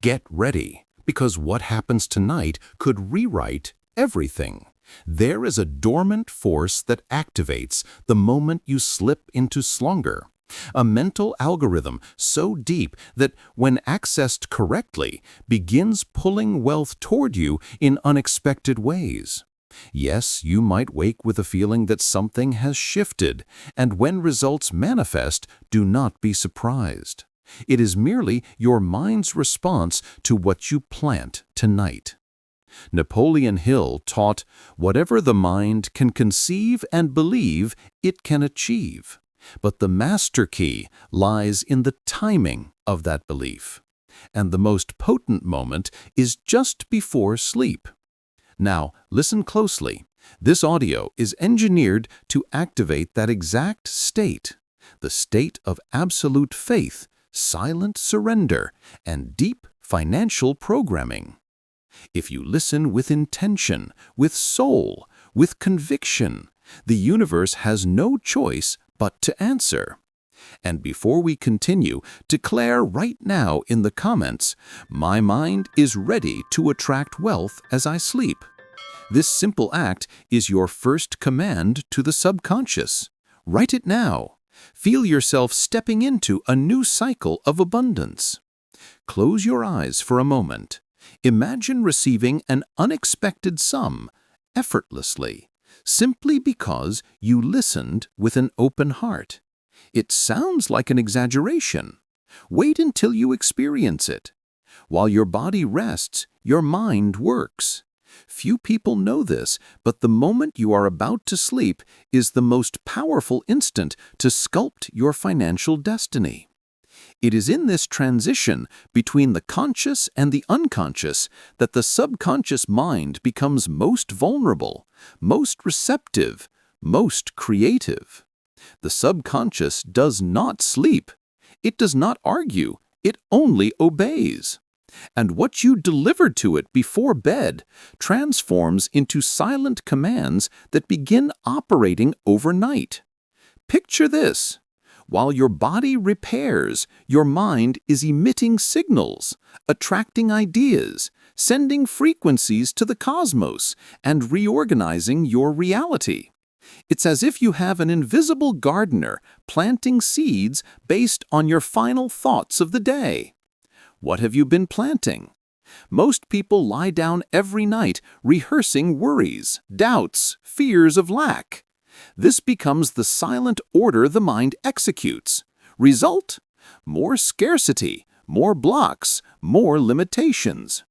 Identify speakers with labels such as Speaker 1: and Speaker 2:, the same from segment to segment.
Speaker 1: Get ready, because what happens tonight could rewrite everything. There is a dormant force that activates the moment you slip into slumber. A mental algorithm so deep that, when accessed correctly, begins pulling wealth toward you in unexpected ways. Yes, you might wake with a feeling that something has shifted, and when results manifest, do not be surprised. It is merely your mind's response to what you plant tonight. Napoleon Hill taught, "Whatever the mind can conceive and believe, it can achieve." But the master key lies in the timing of that belief. And the most potent moment is just before sleep. Now, listen closely. This audio is engineered to activate that exact state, the state of absolute faith, silent surrender, and deep financial programming. If you listen with intention, with soul, with conviction, the universe has no choice but to answer. And before we continue, declare right now in the comments, "My mind is ready to attract wealth as I sleep." This simple act is your first command to the subconscious. Write it now. Feel yourself stepping into a new cycle of abundance. Close your eyes for a moment. Imagine receiving an unexpected sum, effortlessly, simply because you listened with an open heart. It sounds like an exaggeration. Wait until you experience it. While your body rests, your mind works. Few people know this, but the moment you are about to sleep is the most powerful instant to sculpt your financial destiny. It is in this transition between the conscious and the unconscious that the subconscious mind becomes most vulnerable, most receptive, most creative. The subconscious does not sleep. It does not argue. It only obeys. And what you deliver to it before bed transforms into silent commands that begin operating overnight. Picture this. While your body repairs, your mind is emitting signals, attracting ideas, sending frequencies to the cosmos, and reorganizing your reality. It's as if you have an invisible gardener planting seeds based on your final thoughts of the day. What have you been planting? Most people lie down every night rehearsing worries, doubts, fears of lack. This becomes the silent order the mind executes. Result? More scarcity, more blocks, more limitations.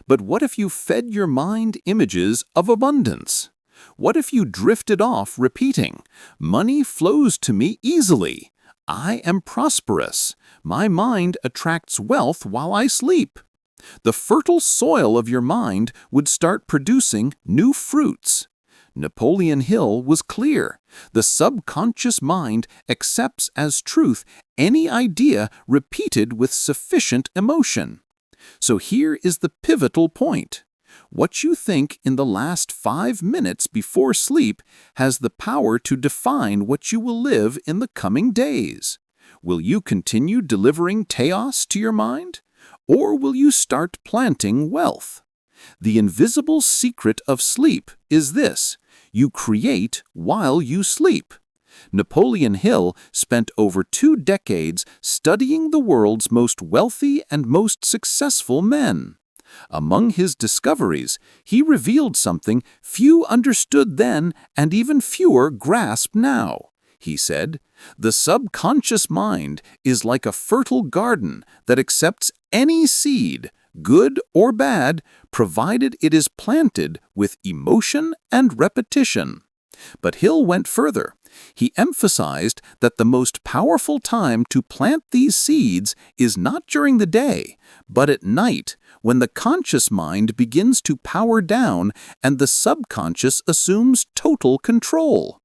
Speaker 1: But what if you fed your mind images of abundance? What if you drifted off repeating, "Money flows to me easily. I am prosperous. My mind attracts wealth while I sleep"? The fertile soil of your mind would start producing new fruits. Napoleon Hill was clear. The subconscious mind accepts as truth any idea repeated with sufficient emotion. So here is the pivotal point. What you think in the last 5 minutes before sleep has the power to define what you will live in the coming days. Will you continue delivering chaos to your mind? Or will you start planting wealth? The invisible secret of sleep is this: you create while you sleep. Napoleon Hill spent over 2 decades studying the world's most wealthy and most successful men. Among his discoveries, he revealed something few understood then and even fewer grasp now. He said, "The subconscious mind is like a fertile garden that accepts any seed, good or bad, provided it is planted with emotion and repetition." But Hill went further. He emphasized that the most powerful time to plant these seeds is not during the day, but at night, when the conscious mind begins to power down and the subconscious assumes total control.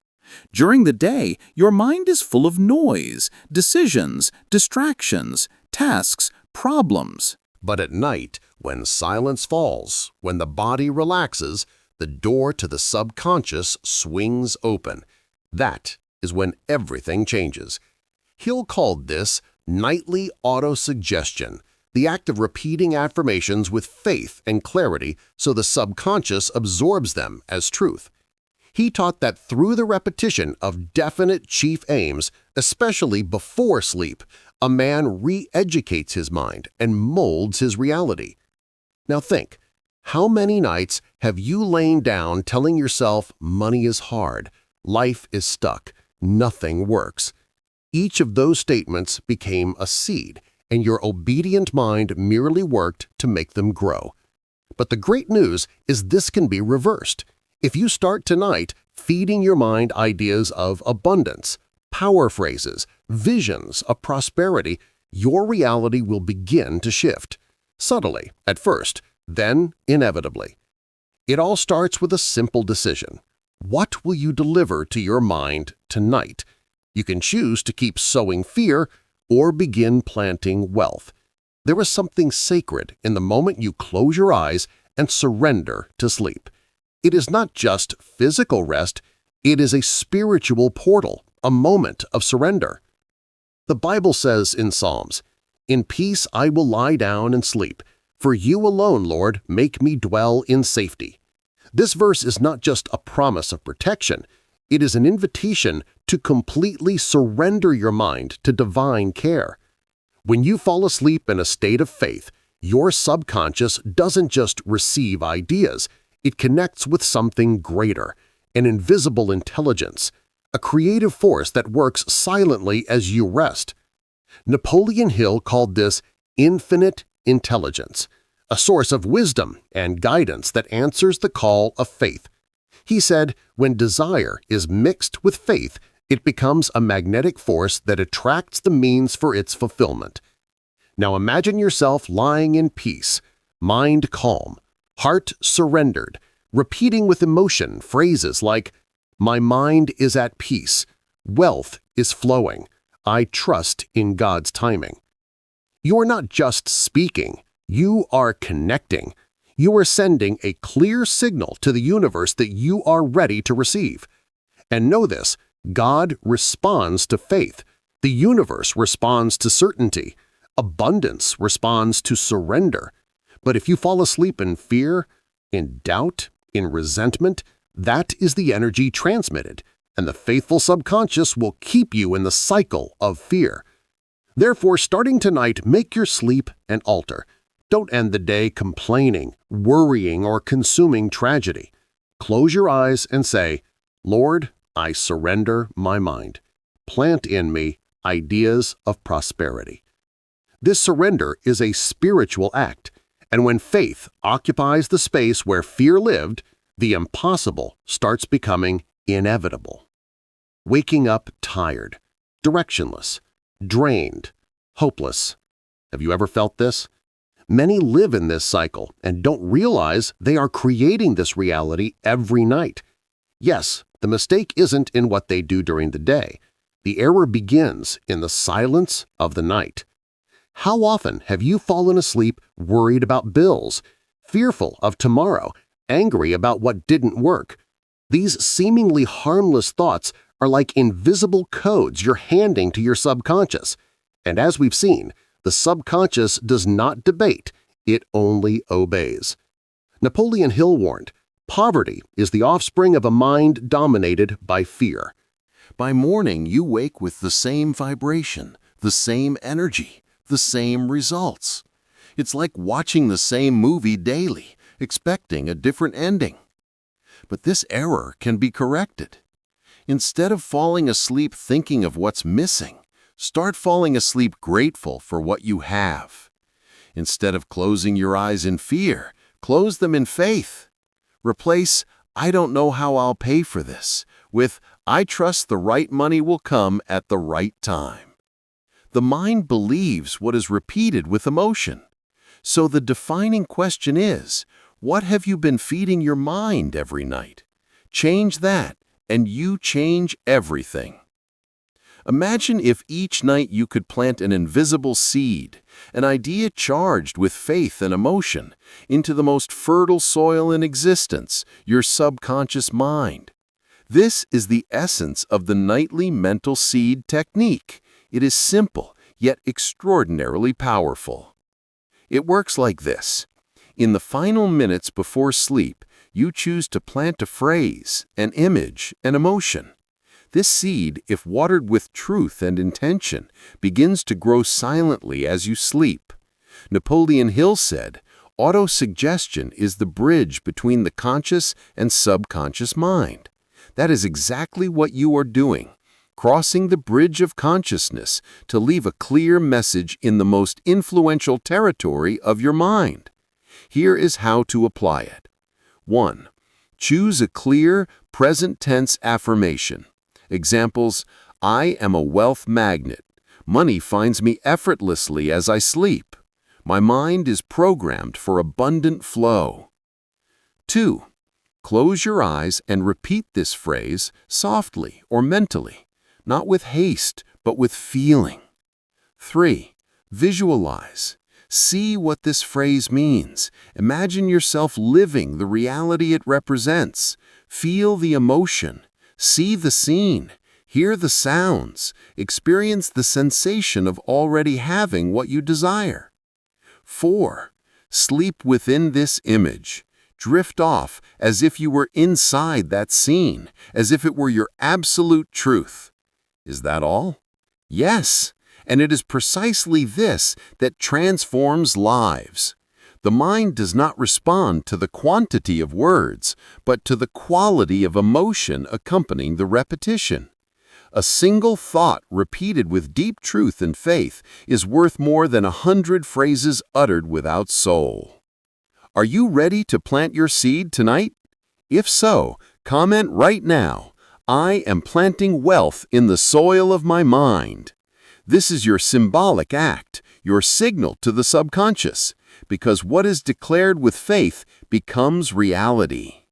Speaker 1: During the day, your mind is full of noise, decisions, distractions, tasks, problems.
Speaker 2: But at night, when silence falls, when the body relaxes, the door to the subconscious swings open. That is when everything changes. Hill called this nightly autosuggestion, the act of repeating affirmations with faith and clarity so the subconscious absorbs them as truth. He taught that through the repetition of definite chief aims, especially before sleep, a man re-educates his mind and molds his reality. Now think, how many nights have you lain down telling yourself money is hard, life is stuck, nothing works? Each of those statements became a seed, and your obedient mind merely worked to make them grow. But the great news is this can be reversed. If you start tonight feeding your mind ideas of abundance, power phrases, visions of prosperity, your reality will begin to shift. Subtly at first, then inevitably. It all starts with a simple decision. What will you deliver to your mind tonight? You can choose to keep sowing fear or begin planting wealth. There is something sacred in the moment you close your eyes and surrender to sleep. It is not just physical rest, it is a spiritual portal, a moment of surrender. The Bible says in Psalms, "In peace I will lie down and sleep, for you alone, Lord, make me dwell in safety." This verse is not just a promise of protection, it is an invitation to completely surrender your mind to divine care. When you fall asleep in a state of faith, your subconscious doesn't just receive ideas, it connects with something greater, an invisible intelligence, a creative force that works silently as you rest. Napoleon Hill called this infinite intelligence, a source of wisdom and guidance that answers the call of faith. He said, when desire is mixed with faith, it becomes a magnetic force that attracts the means for its fulfillment. Now imagine yourself lying in peace, mind calm, heart surrendered, repeating with emotion phrases like, "My mind is at peace, wealth is flowing, I trust in God's timing." You are not just speaking, you are connecting. You are sending a clear signal to the universe that you are ready to receive. And know this, God responds to faith. The universe responds to certainty. Abundance responds to surrender. But if you fall asleep in fear, in doubt, in resentment, that is the energy transmitted, and the faithful subconscious will keep you in the cycle of fear. Therefore, starting tonight, make your sleep an altar. Don't end the day complaining, worrying, or consuming tragedy. Close your eyes and say, "Lord, I surrender my mind. Plant in me ideas of prosperity." This surrender is a spiritual act, and when faith occupies the space where fear lived, the impossible starts becoming inevitable. Waking up tired, directionless, drained, hopeless. Have you ever felt this? Many live in this cycle and don't realize they are creating this reality every night. Yes, the mistake isn't in what they do during the day. The error begins in the silence of the night. How often have you fallen asleep worried about bills, fearful of tomorrow, angry about what didn't work? These seemingly harmless thoughts are like invisible codes you're handing to your subconscious. And as we've seen, the subconscious does not debate, it only obeys. Napoleon Hill warned, "Poverty is the offspring of a mind dominated by fear."
Speaker 1: By morning, you wake with the same vibration, the same energy, the same results. It's like watching the same movie daily, expecting a different ending. But this error can be corrected. Instead of falling asleep thinking of what's missing, start falling asleep grateful for what you have. Instead of closing your eyes in fear, close them in faith. Replace, "I don't know how I'll pay for this," with, "I trust the right money will come at the right time." The mind believes what is repeated with emotion. So the defining question is, what have you been feeding your mind every night? Change that, and you change everything. Imagine if each night you could plant an invisible seed, an idea charged with faith and emotion, into the most fertile soil in existence, your subconscious mind. This is the essence of the nightly mental seed technique. It is simple, yet extraordinarily powerful.
Speaker 3: It works like this. In the final minutes before sleep, you choose to plant a phrase, an image, an emotion. This seed, if watered with truth and intention, begins to grow silently as you sleep. Napoleon Hill said, "Autosuggestion is the bridge between the conscious and subconscious mind." That is exactly what you are doing, crossing the bridge of consciousness to leave a clear message in the most influential territory of your mind. Here is how to apply it. 1. Choose a clear, present-tense affirmation. Examples: I am a wealth magnet. Money finds me effortlessly as I sleep. My mind is programmed for abundant flow. 2. Close your eyes and repeat this phrase softly or mentally, not with haste, but with feeling. 3. Visualize. See what this phrase means. Imagine yourself living the reality it represents. Feel the emotion. See the scene. Hear the sounds. Experience the sensation of already having what you desire. 4. Sleep within this image. Drift off as if you were inside that scene, as if it were your absolute truth. Is that all? Yes. And it is precisely this that transforms lives. The mind does not respond to the quantity of words, but to the quality of emotion accompanying the repetition. A single thought repeated with deep truth and faith is worth more than 100 phrases uttered without soul. Are you ready to plant your seed tonight? If so, comment right now, "I am planting wealth in the soil of my mind." This is your symbolic act, your signal to the subconscious, because what is declared with faith becomes reality.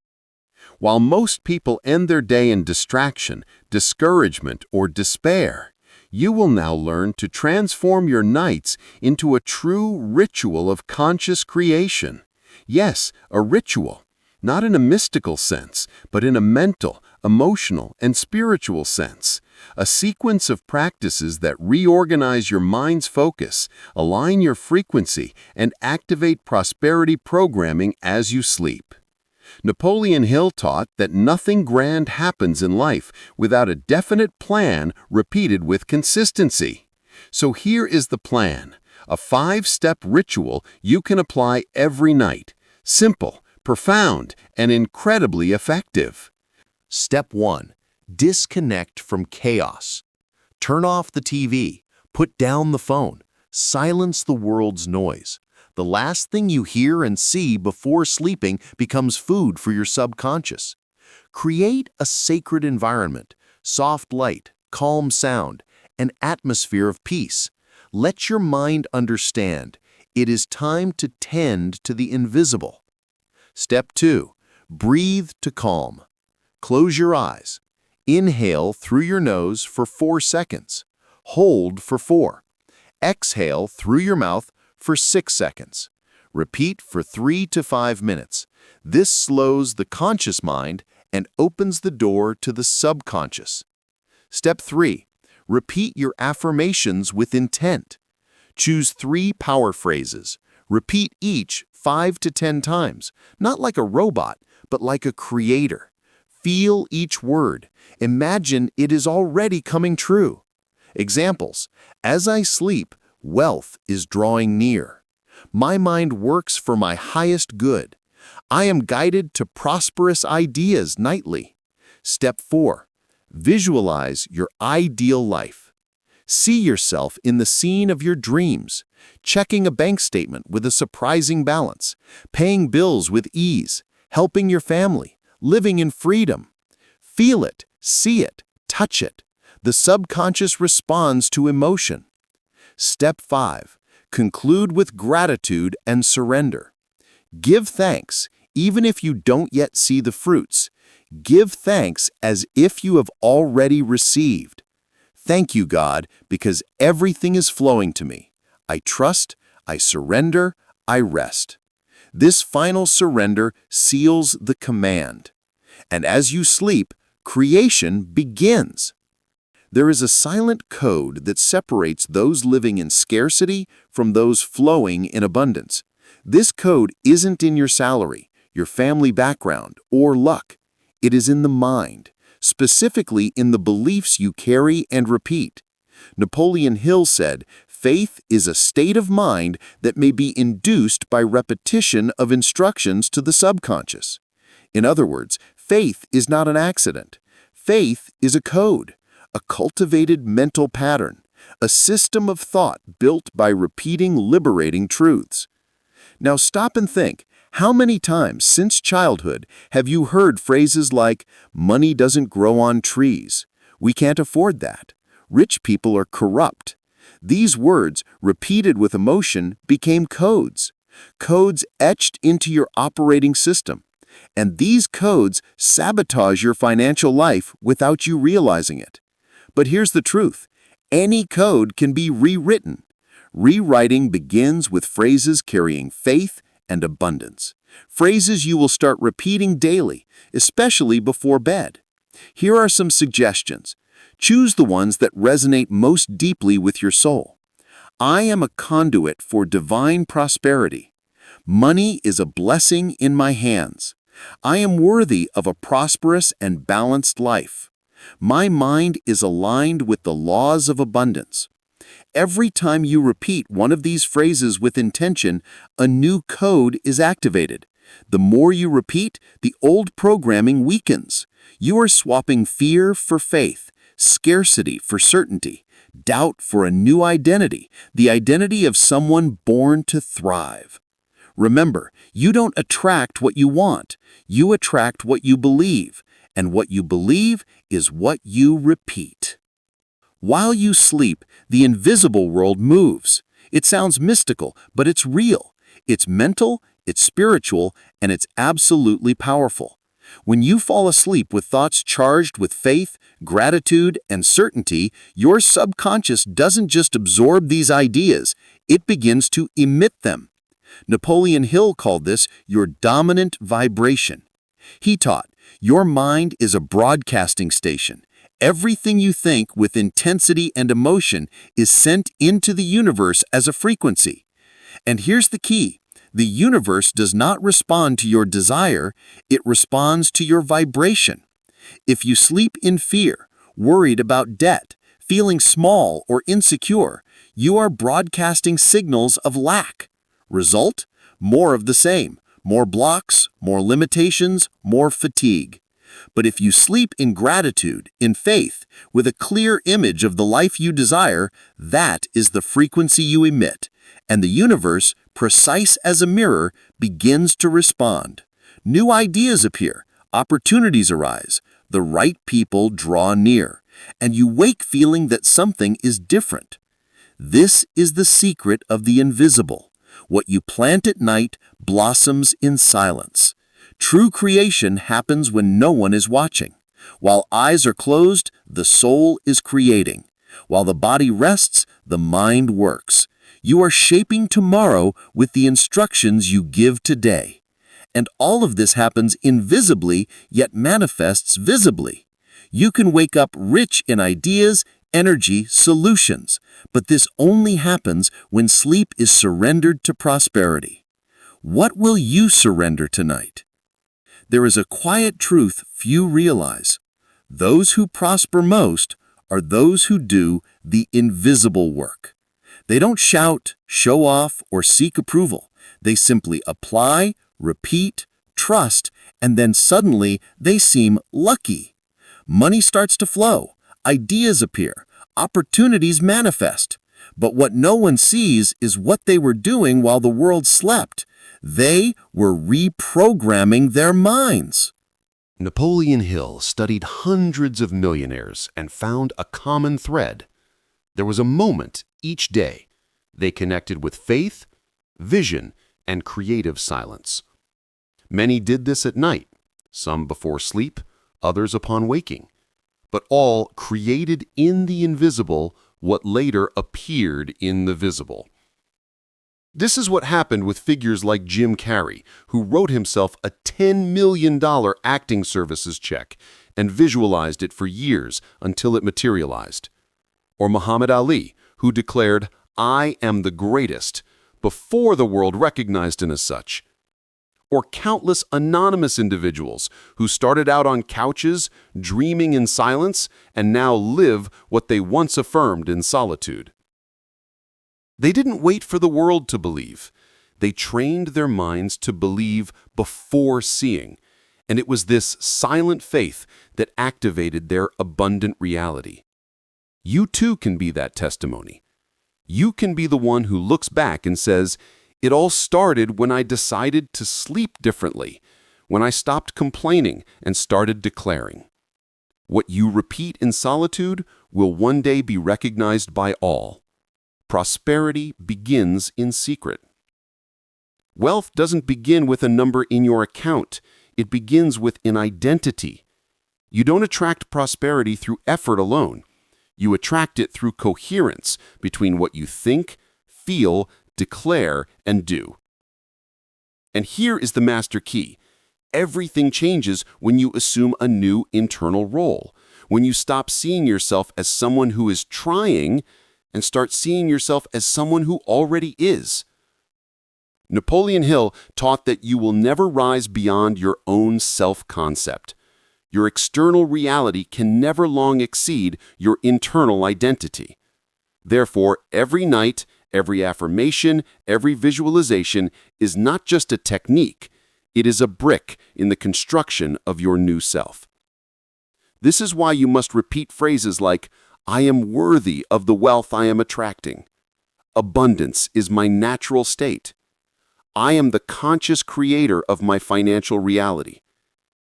Speaker 3: While most people end their day in distraction, discouragement, or despair, you will now learn to transform your nights into a true ritual of conscious creation. Yes, a ritual, not in a mystical sense, but in a mental, emotional, and spiritual sense. A sequence of practices that reorganize your mind's focus, align your frequency, and activate prosperity programming as you sleep. Napoleon Hill taught that nothing grand happens in life without a definite plan repeated with consistency. So here is the plan, a 5-step ritual you can apply every night. Simple, profound, and incredibly effective.
Speaker 1: Step 1. Disconnect from chaos. Turn off the TV, put down the phone, silence the world's noise. The last thing you hear and see before sleeping becomes food for your subconscious. Create a sacred environment, soft light, calm sound, an atmosphere of peace. Let your mind understand it is time to tend to the invisible. Step 2. Breathe to calm. Close your eyes. Inhale through your nose for 4 seconds. Hold for 4. Exhale through your mouth for 6 seconds. Repeat for 3 to 5 minutes. This slows the conscious mind and opens the door to the subconscious. Step 3. Repeat your affirmations with intent. Choose 3 power phrases. Repeat each 5 to 10 times, not like a robot, but like a creator. Feel each word. Imagine it is already coming true. Examples: as I sleep, wealth is drawing near. My mind works for my highest good. I am guided to prosperous ideas nightly. Step 4. Visualize your ideal life. See yourself in the scene of your dreams, checking a bank statement with a surprising balance, paying bills with ease, helping your family, living in freedom. Feel it, see it, touch it. The subconscious responds to emotion. Step 5. Conclude with gratitude and surrender. Give thanks, even if you don't yet see the fruits. Give thanks as if you have already received. Thank you, God, because everything is flowing to me. I trust, I surrender, I rest. This final surrender seals the command. And as you sleep, creation begins.
Speaker 3: There is a silent code that separates those living in scarcity from those flowing in abundance. This code isn't in your salary, your family background, or luck. It is in the mind, specifically in the beliefs you carry and repeat. Napoleon Hill said, "Faith is a state of mind that may be induced by repetition of instructions to the subconscious." In other words, faith is not an accident. Faith is a code, a cultivated mental pattern, a system of thought built by repeating liberating truths. Now stop and think, how many times since childhood have you heard phrases like, "Money doesn't grow on trees," "We can't afford that," "Rich people are corrupt"? These words, repeated with emotion, became codes. Codes etched into your operating system. And these codes sabotage your financial life without you realizing it. But here's the truth. Any code can be rewritten. Rewriting begins with phrases carrying faith and abundance. Phrases you will start repeating daily, especially before bed. Here are some suggestions. Choose the ones that resonate most deeply with your soul. I am a conduit for divine prosperity. Money is a blessing in my hands. I am worthy of a prosperous and balanced life. My mind is aligned with the laws of abundance. Every time you repeat one of these phrases with intention, a new code is activated. The more you repeat, the old programming weakens. You are swapping fear for faith, scarcity for certainty, doubt for a new identity, the identity of someone born to thrive. Remember, you don't attract what you want. You attract what you believe, and what you believe is what you repeat. While you sleep, the invisible world moves. It sounds mystical, but it's real. It's mental, it's spiritual, and it's absolutely powerful. When you fall asleep with thoughts charged with faith, gratitude, and certainty, your subconscious doesn't just absorb these ideas, it begins to emit them. Napoleon Hill called this your dominant vibration. He taught, your mind is a broadcasting station. Everything you think with intensity and emotion is sent into the universe as a frequency. And here's the key. The universe does not respond to your desire, it responds to your vibration. If you sleep in fear, worried about debt, feeling small or insecure, you are broadcasting signals of lack. Result? More of the same. More blocks, more limitations, more fatigue. But if you sleep in gratitude, in faith, with a clear image of the life you desire, that is the frequency you emit, and the universe, precise as a mirror, begins to respond. New ideas appear, opportunities arise, the right people draw near, and you wake feeling that something is different. This is the secret of the invisible. What you plant at night blossoms in silence. True creation happens when no one is watching. While eyes are closed, the soul is creating. While the body rests, the mind works. You are shaping tomorrow with the instructions you give today. And all of this happens invisibly, yet manifests visibly. You can wake up rich in ideas, energy, solutions, but this only happens when sleep is surrendered to prosperity. What will you surrender tonight? There is a quiet truth few realize. Those who prosper most are those who do the invisible work. They don't shout, show off, or seek approval. They simply apply, repeat, trust, and then suddenly they seem lucky. Money starts to flow. Ideas appear, opportunities manifest. But what no one sees is what they were doing while the world slept. They were reprogramming their minds.
Speaker 2: Napoleon Hill studied hundreds of millionaires and found a common thread. There was a moment each day they connected with faith, vision, and creative silence. Many did this at night, some before sleep, others upon waking. But all created in the invisible what later appeared in the visible. This is what happened with figures like Jim Carrey, who wrote himself a $10 million acting services check and visualized it for years until it materialized. Or Muhammad Ali, who declared, "I am the greatest," before the world recognized him as such. Or countless anonymous individuals who started out on couches, dreaming in silence, and now live what they once affirmed in solitude. They didn't wait for the world to believe. They trained their minds to believe before seeing, and it was this silent faith that activated their abundant reality. You too can be that testimony. You can be the one who looks back and says, "It all started when I decided to sleep differently, when I stopped complaining and started declaring." What you repeat in solitude will one day be recognized by all. Prosperity begins in secret. Wealth doesn't begin with a number in your account. It begins with an identity. You don't attract prosperity through effort alone. You attract it through coherence between what you think, feel, declare, and do. And here is the master key. Everything changes when you assume a new internal role, when you stop seeing yourself as someone who is trying and start seeing yourself as someone who already is. Napoleon Hill taught that you will never rise beyond your own self-concept. Your external reality can never long exceed your internal identity. Therefore, every night, every affirmation, every visualization is not just a technique, it is a brick in the construction of your new self. This is why you must repeat phrases like, "I am worthy of the wealth I am attracting." "Abundance is my natural state." "I am the conscious creator of my financial reality."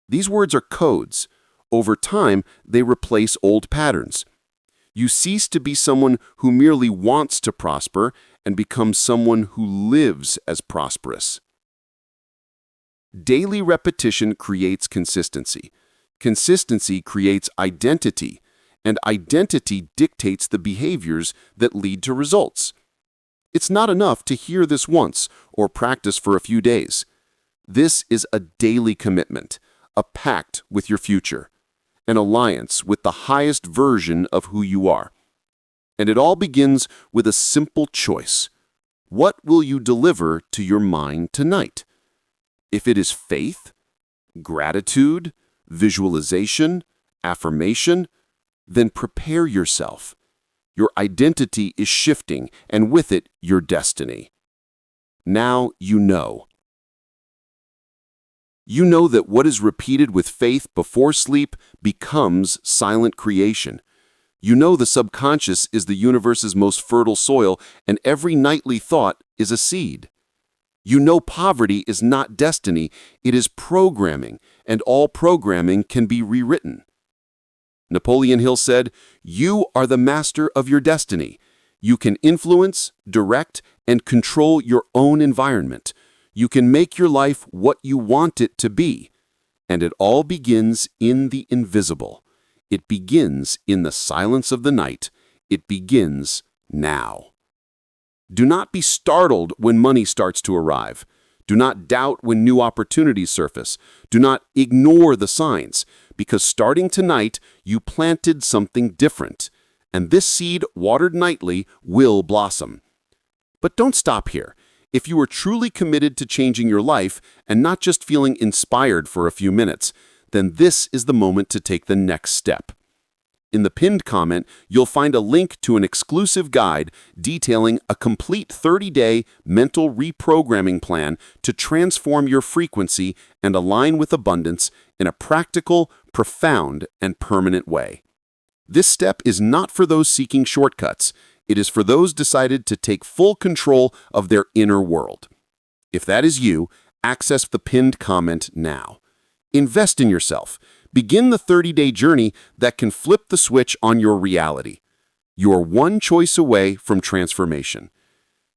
Speaker 2: These words are codes. Over time, they replace old patterns. You cease to be someone who merely wants to prosper and become someone who lives as prosperous. Daily repetition creates consistency. Consistency creates identity, and identity dictates the behaviors that lead to results. It's not enough to hear this once or practice for a few days. This is a daily commitment, a pact with your future, an alliance with the highest version of who you are. And it all begins with a simple choice. What will you deliver to your mind tonight? If it is faith, gratitude, visualization, affirmation, then prepare yourself. Your identity is shifting, and with it, your destiny. Now you know. You know that what is repeated with faith before sleep becomes silent creation. You know the subconscious is the universe's most fertile soil, and every nightly thought is a seed. You know poverty is not destiny, it is programming, and all programming can be rewritten. Napoleon Hill said, "You are the master of your destiny. You can influence, direct, and control your own environment. You can make your life what you want it to be. And it all begins in the invisible. It begins in the silence of the night. It begins now." Do not be startled when money starts to arrive. Do not doubt when new opportunities surface. Do not ignore the signs, because starting tonight, you planted something different, and this seed, watered nightly, will blossom. But don't stop here. If you are truly committed to changing your life and not just feeling inspired for a few minutes, then this is the moment to take the next step. In the pinned comment, you'll find a link to an exclusive guide detailing a complete 30-day mental reprogramming plan to transform your frequency and align with abundance in a practical, profound, and permanent way. This step is not for those seeking shortcuts. It is for those decided to take full control of their inner world. If that is you, access the pinned comment now. Invest in yourself. Begin the 30-day journey that can flip the switch on your reality. You're one choice away from transformation.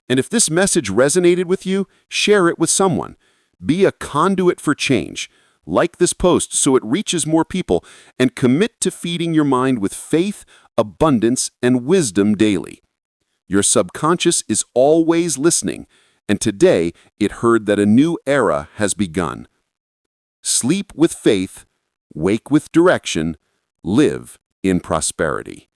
Speaker 2: And if this message resonated with you, share it with someone. Be a conduit for change. Like this post so it reaches more people, and commit to feeding your mind with faith, abundance, and wisdom daily. Your subconscious is always listening,
Speaker 3: and today it heard that a new era has begun. Sleep with faith, wake with direction, live in prosperity.